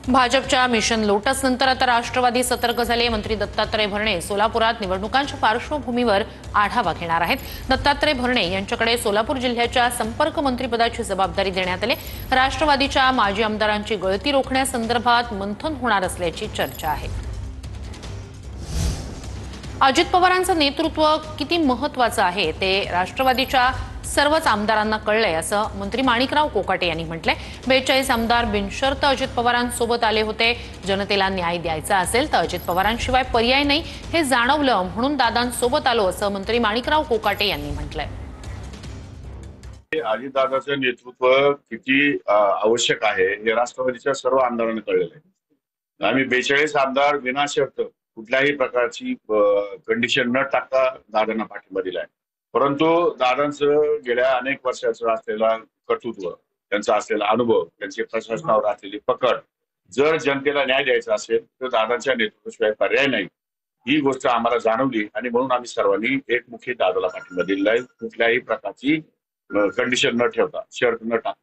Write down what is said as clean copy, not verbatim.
भाजपच्या mission lotus नंतर आता राष्ट्रवादी सतर्क झाले। मंत्री दत्तात्रय भरणे सोलापुरात निवडणुकांच्या पार्श्वभूमीवर आढावा घेणार आहेत। दत्तात्रय भरणे यांच्याकडे सोलापूर जिल्ह्याच्या संपर्क मंत्रिपदाची जबाबदारी देण्यात आली। राष्ट्रवादीच्या माजी आमदारांची गळती रोखण्यासंदर्भात मंथन होणार असल्याची चर्चा आहे। अजित पवारांचं नेतृत्व किती महत्त्वाचं आहे ते राष्ट्रवादीच्या सर्वच आमदारांना कळलंय असं मंत्री माणिकराव कोकाटे यांनी म्हटलंय। 42 आमदार बिनशर्त अजित पवारांसोबत आले होते। जनतेला न्याय द्यायचा असेल तर अजित पवारांशिवाय पर्याय नाही हे जाणवलं म्हणून दादांसोबत आलो असं मंत्री माणिकराव कोकाटे यांनी म्हटलंय। अजितदादाचं नेतृत्व किती आवश्यक आहे हे राष्ट्रवादीच्या सर्व आमदारांना कळलेलं आहे। आम्ही 42 आमदार विनाशर्त कुठल्याही प्रकारची कंडिशन न टाकता दादांना पाठिंबा दिलाय। परंतु दादांचं गेल्या अनेक वर्षाचं असलेला कर्तृत्व, त्यांचा असलेला अनुभव, त्यांची प्रशासनावर असलेली पकड, जर जनतेला न्याय द्यायचा असेल तर दादांच्या नेतृत्वाशिवाय पर्याय नाही ही गोष्ट आम्हाला जाणवली आणि म्हणून आम्ही सर्वांनी एकमुखी दादाला पाठिंबा दिलेला आहे। कुठल्याही प्रकारची कंडिशन न ठेवता, शर्त न टाकता।